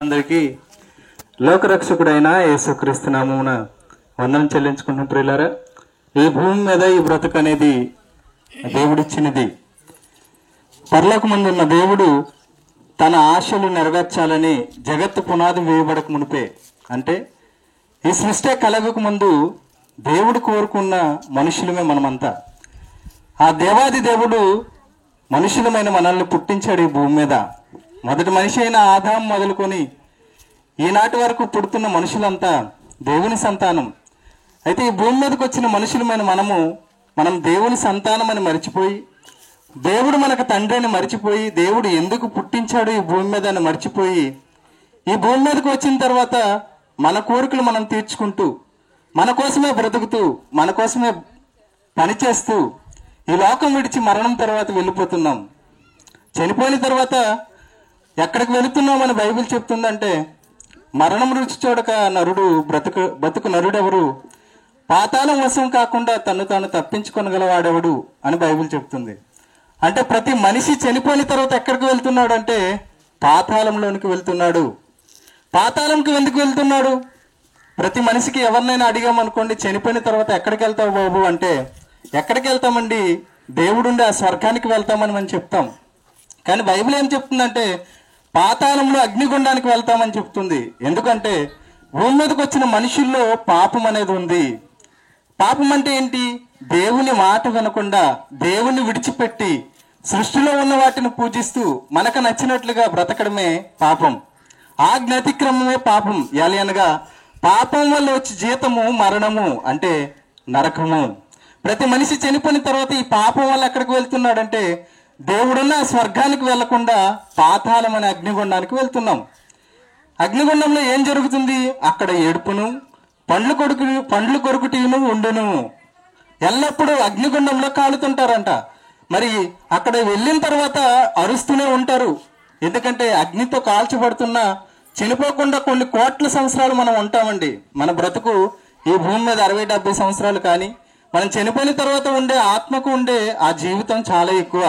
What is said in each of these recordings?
అందరికీ లోకరక్షకుడైన యేసుక్రీస్తు నామమున వందనం చెల్లించుకుంటున్న ప్రియులారా, ఈ భూమి మీద ఈ బ్రతుకు అనేది దేవుడిచ్చినది. పరలోకమందున్న దేవుడు తన ఆశలు నెరవేర్చాలని జగత్తు పునాది వేయబడక మునిపే, అంటే ఈ సృష్టి కలగక ముందు దేవుడు కోరుకున్న మనుషులమే మనమంతా. ఆ దేవాది దేవుడు మనుషులమైన మనల్ని పుట్టించాడు ఈ భూమి మీద. మొదటి మనిషి అయిన ఆదాం మొదలుకొని ఈనాటి వరకు పుడుతున్న మనుషులంతా దేవుని సంతానం. అయితే ఈ భూమి మీదకి వచ్చిన మనుషులమైన మనం దేవుని సంతానం అని మర్చిపోయి, దేవుడు మనకు తండ్రి అని మర్చిపోయి, దేవుడు ఎందుకు పుట్టించాడు ఈ భూమి మీద అని మర్చిపోయి, ఈ భూమి మీదకి వచ్చిన తర్వాత మన కోరికలు మనం తీర్చుకుంటూ, మన కోసమే బ్రతుకుతూ, మన కోసమే పనిచేస్తూ ఈ లోకం విడిచి మరణం తర్వాత వెళ్ళిపోతున్నాం. చనిపోయిన తర్వాత ఎక్కడికి వెళుతున్నామని బైబిల్ చెప్తుందంటే, మరణం రుచి చూడక నరుడు బతుకు నరుడెవరు, పాతాళం వశం కాకుండా తను తాను తప్పించుకొనగలవాడెవడు అని బైబిల్ చెప్తుంది. అంటే ప్రతి మనిషి చనిపోయిన తర్వాత ఎక్కడికి వెళ్తున్నాడు అంటే పాతాళంలోనికి వెళ్తున్నాడు. పాతాళంకి ఎందుకు వెళ్తున్నాడు? ప్రతి మనిషికి ఎవరినైనా అడిగామనుకోండి, చనిపోయిన తర్వాత ఎక్కడికి వెళ్తావు బాబు అంటే, ఎక్కడికి వెళ్తామండి, దేవుడుండి ఆ స్వర్గానికి వెళ్తామని మనం చెప్తాం. కానీ బైబిల్ ఏం చెప్తుందంటే పాతాళంలో అగ్నిగుండానికి వెళ్తామని చెప్తుంది. ఎందుకంటే భూమి మీదకి వచ్చిన మనుషుల్లో పాపం అనేది ఉంది. పాపం అంటే ఏంటి? దేవుని మాట వినకుండా, దేవుని విడిచిపెట్టి సృష్టిలో ఉన్న వాటిని పూజిస్తూ మనకు నచ్చినట్లుగా బ్రతకడమే పాపం. ఆజ్ఞ అతిక్రమమే పాపం. అనగా పాపం వల్ల వచ్చి జీతము మరణము, అంటే నరకము. ప్రతి మనిషి చనిపోయిన తర్వాత ఈ పాపం వల్ల ఎక్కడికి వెళ్తున్నాడంటే దేవుడున్న స్వర్గానికి వెళ్లకుండా పాతాళం అనే అగ్నిగుండానికి వెళ్తున్నాం. అగ్నిగుండంలో ఏం జరుగుతుంది? అక్కడ ఏడుపును, పండ్లు కొరుకుటీను ఉండును. ఎల్లప్పుడూ అగ్నిగుండంలో కాలుతుంటారంట. మరి అక్కడ వెళ్ళిన తర్వాత అరుస్తూనే ఉంటారు. ఎందుకంటే అగ్నితో కాల్చబడుతున్నా చనిపోకుండా కొన్ని కోట్ల సంవత్సరాలు మనం ఉంటామండి. మన బ్రతుకు ఈ భూమి మీద 60-70 సంవత్సరాలు. కానీ మనం చనిపోయిన తర్వాత ఉండే ఆత్మకు ఉండే ఆ జీవితం చాలా ఎక్కువ.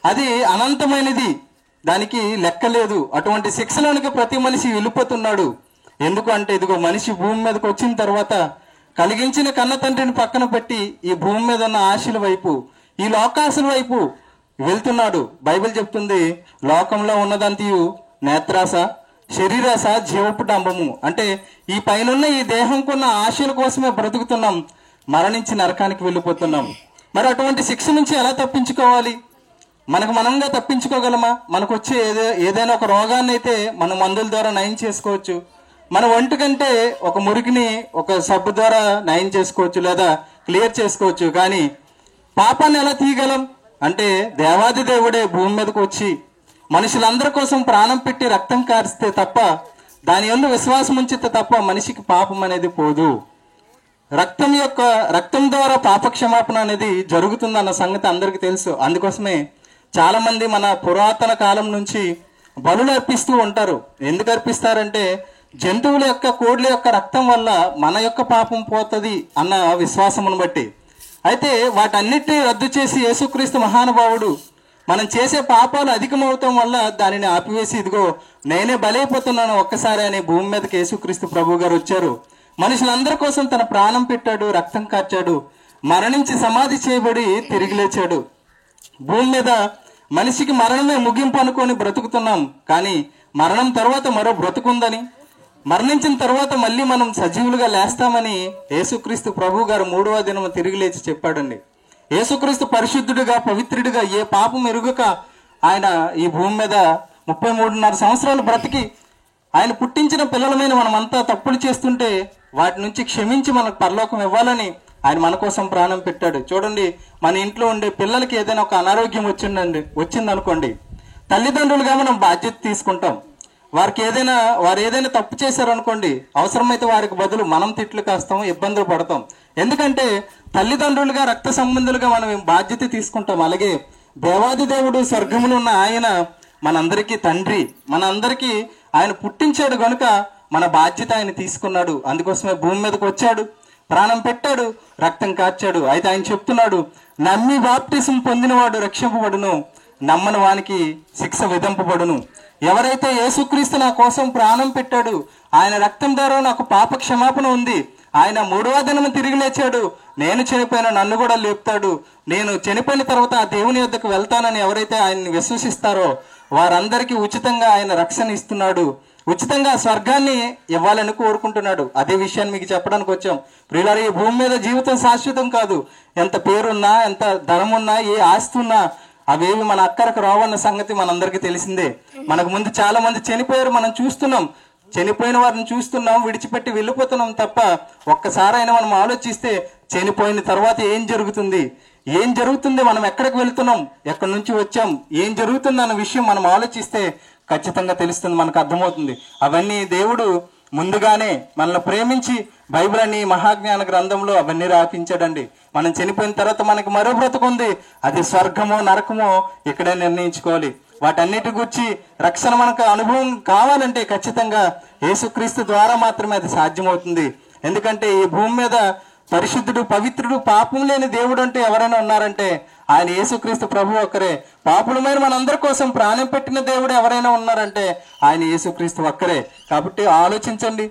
అది అనంతమైనది, దానికి లెక్క లేదు. అటువంటి శిక్షలోనికి ప్రతి మనిషి వెళ్ళిపోతున్నాడు. ఎందుకు అంటే, ఇదిగో మనిషి భూమి మీదకి వచ్చిన తర్వాత కలిగించిన కన్న తండ్రిని పక్కన పెట్టి ఈ భూమి మీద ఉన్న ఆశల వైపు, ఈ లోకాశల వైపు వెళ్తున్నాడు. బైబిల్ చెప్తుంది, లోకంలో ఉన్నదంతయు నేత్రాస, శరీరాస, జీవపు డంబము. అంటే ఈ పైనున్న ఈ దేహంకున్న ఆశల కోసమే బ్రతుకుతున్నాం, మరణించి నరకానికి వెళ్ళిపోతున్నాం. మరి అటువంటి శిక్ష నుంచి ఎలా తప్పించుకోవాలి? మనంగా తప్పించుకోగలమా? మనకు వచ్చే ఏదైనా ఒక రోగాన్ని అయితే మన మందుల ద్వారా నయం చేసుకోవచ్చు. మన ఒంటి కంటే ఒక మురికిని ఒక సబ్బు ద్వారా నయం చేసుకోవచ్చు, లేదా క్లియర్ చేసుకోవచ్చు. కానీ పాపాన్ని ఎలా తీయగలం అంటే, దేవాది దేవుడే భూమి మీదకి వచ్చి మనుషులందరి కోసం ప్రాణం పెట్టి రక్తం కారిస్తే తప్ప, దాని వల్ల విశ్వాసం ఉంచితే తప్ప మనిషికి పాపం అనేది పోదు. రక్తం ద్వారా పాప క్షమాపణ అనేది జరుగుతుందన్న సంగతి అందరికీ తెలుసు. అందుకోసమే చాలా మంది మన పురాతన కాలం నుంచి బలులు అర్పిస్తూ ఉంటారు. ఎందుకు అర్పిస్తారంటే, జంతువుల యొక్క, కోడ్ల యొక్క రక్తం వల్ల మన యొక్క పాపం పోతుంది అన్న విశ్వాసమును బట్టి. అయితే వాటన్నిటిని రద్దు చేసి యేసుక్రీస్తు మహానుభావుడు మనం చేసే పాపాలు అధికమవటం వల్ల దానిని ఆపివేసి, ఇదిగో నేనే బలైపోతున్నాను ఒక్కసారి అని భూమి మీదకి యేసుక్రీస్తు ప్రభు గారు వచ్చారు. మనుషులందరి కోసం తన ప్రాణం పెట్టాడు, రక్తం కార్చాడు, మరణించి సమాధి చేయబడి తిరిగి లేచాడు. భూమి మీద మనిషికి మరణమే ముగింపు అనుకొని బ్రతుకుతున్నాం. కానీ మరణం తర్వాత మరో బ్రతుకుందని, మరణించిన తర్వాత మళ్ళీ మనం సజీవులుగా లేస్తామని యేసుక్రీస్తు ప్రభు గారు 3వ దినం తిరిగి లేచి చెప్పాడండి. యేసుక్రీస్తు పరిశుద్ధుడిగా, పవిత్రుడిగా, ఏ పాపం ఎరుగక ఆయన ఈ భూమి మీద 33.5 సంవత్సరాలు బ్రతికి, ఆయన పుట్టించిన పిల్లలమైన మనమంతా తప్పులు చేస్తుంటే వాటి నుంచి క్షమించి మనకు పరలోకం ఇవ్వాలని ఆయన మన కోసం ప్రాణం పెట్టాడు. చూడండి, మన ఇంట్లో ఉండే పిల్లలకి ఏదైనా ఒక అనారోగ్యం వచ్చిందనుకోండి, తల్లిదండ్రులుగా మనం బాధ్యత తీసుకుంటాం. వారు ఏదైనా తప్పు చేశారనుకోండి, అవసరమైతే వారికి బదులు మనం తిట్లు కాస్తాం, ఇబ్బందులు పడతాం. ఎందుకంటే తల్లిదండ్రులుగా, రక్త సంబంధులుగా మనం బాధ్యత తీసుకుంటాం. అలాగే దేవాది దేవుడు స్వర్గములో ఉన్న ఆయన మనందరికీ తండ్రి, మనందరికీ ఆయన పుట్టించాడు గనుక మన బాధ్యత ఆయన తీసుకున్నాడు. అందుకోసమే భూమి మీదకి వచ్చాడు, ప్రాణం పెట్టాడు, రక్తం కార్చాడు. అయితే ఆయన చెప్తున్నాడు, నమ్మి బాప్టిజం పొందినవాడు రక్షింపబడును, నమ్మని వానికి శిక్ష విధింపబడును. ఎవరైతే యేసుక్రీస్తు నా కోసం ప్రాణం పెట్టాడు, ఆయన రక్తం ద్వారా నాకు పాప క్షమాపణ ఉంది, ఆయన 3వ దినం తిరిగి లేచాడు, నేను చనిపోయిన నన్ను కూడా లేపుతాడు, నేను చనిపోయిన తర్వాత ఆ దేవుని యొద్దకు వెళ్తానని ఎవరైతే ఆయన్ని విశ్వసిస్తారో వారందరికీ ఉచితంగా ఆయన రక్షణ ఇస్తున్నాడు, ఉచితంగా స్వర్గాన్ని ఇవ్వాలని కోరుకుంటున్నాడు. అదే విషయాన్ని మీకు చెప్పడానికి వచ్చాం. ప్రియులారా, ఈ భూమి మీద జీవితం శాశ్వతం కాదు. ఎంత పేరున్నా, ఎంత ధనమున్నా, ఏ ఆస్తి ఉన్నా అవేవి మన అక్కరకు రావన్న సంగతి మనందరికీ తెలిసిందే. మనకు ముందు చాలా మంది చనిపోయారు, మనం చూస్తున్నాం. చనిపోయిన వారిని చూస్తున్నాం, విడిచిపెట్టి వెళ్ళిపోతున్నాం తప్ప ఒక్కసారైనా మనం ఆలోచిస్తే చనిపోయిన తర్వాత ఏం జరుగుతుంది, మనం ఎక్కడికి వెళ్తున్నాం, ఎక్కడి నుంచి వచ్చాం, ఏం జరుగుతుంది అన్న విషయం మనం ఆలోచిస్తే ఖచ్చితంగా తెలుస్తుంది, మనకు అర్థమవుతుంది. అవన్నీ దేవుడు ముందుగానే మనల్ని ప్రేమించి బైబిల్ అని మహాజ్ఞాన గ్రంథంలో అవన్నీ రాపించాడండి. మనం చనిపోయిన తర్వాత మనకి మరో బ్రతుకుంది, అది స్వర్గమో నరకమో ఇక్కడే నిర్ణయించుకోవాలి. వాటన్నిటి గురించి రక్షణ మనకు అనుభవం కావాలంటే ఖచ్చితంగా యేసుక్రీస్తు ద్వారా మాత్రమే అది సాధ్యమవుతుంది. ఎందుకంటే ఈ భూమి మీద పరిశుద్ధుడు, పవిత్రుడు, పాపం లేని దేవుడు అంటే ఎవరైనా ఉన్నారంటే ఆయన యేసుక్రీస్తు ప్రభు ఒక్కరే. పాపులమైన మనందరి కోసం ప్రాణం పెట్టిన దేవుడు ఎవరైనా ఉన్నారంటే ఆయన యేసుక్రీస్తు ఒక్కరే. కాబట్టి ఆలోచించండి.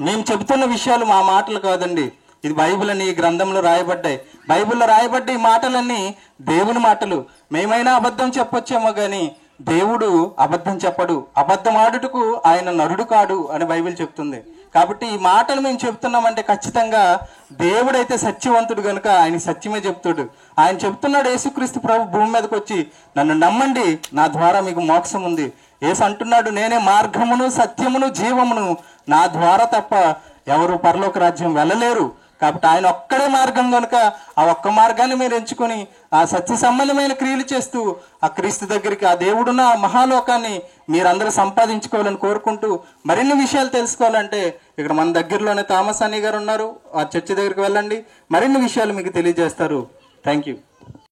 మేము చెబుతున్న విషయాలు మా మాటలు కాదండి, ఇది బైబిల్ అని ఈ గ్రంథంలో రాయబడ్డాయి. బైబిల్లో రాయబడ్డ ఈ మాటలన్నీ దేవుని మాటలు. మేమైనా అబద్ధం చెప్పొచ్చేమో కానీ దేవుడు అబద్ధం చెప్పడు, అబద్ధం ఆడుటకు ఆయన నరుడు కాడు అని బైబిల్ చెప్తుంది. కాబట్టి ఈ మాటలు మేము చెప్తున్నామంటే ఖచ్చితంగా దేవుడైతే సత్యవంతుడు కనుక ఆయన సత్యమే చెప్తాడు. ఆయన చెప్తున్నాడు, యేసుక్రీస్తు ప్రభు భూమి మీదకి వచ్చి నన్ను నమ్మండి, నా ద్వారా మీకు మోక్షం ఉంది. యేసు అంటున్నాడు, నేనే మార్గమును సత్యమును జీవమును, నా ద్వారా తప్ప ఎవరు పరలోక రాజ్యం వెళ్ళలేరు. కాబట్టి ఆయన ఒక్కడే మార్గం కనుక ఆ ఒక్క మార్గాన్ని మీరు ఎంచుకొని ఆ సత్య సంబంధమైన క్రియలు చేస్తూ ఆ క్రీస్తు దగ్గరికి, ఆ దేవుడున్న మహాలోకాన్ని మీరందరూ సంపాదించుకోవాలని కోరుకుంటూ, మరిన్ని విషయాలు తెలుసుకోవాలంటే ఇక్కడ మన దగ్గరలోనే థామస్ అనీ గారు ఉన్నారు, ఆ చర్చి దగ్గరికి వెళ్ళండి, మరిన్ని విషయాలు మీకు తెలియజేస్తారు. Thank you.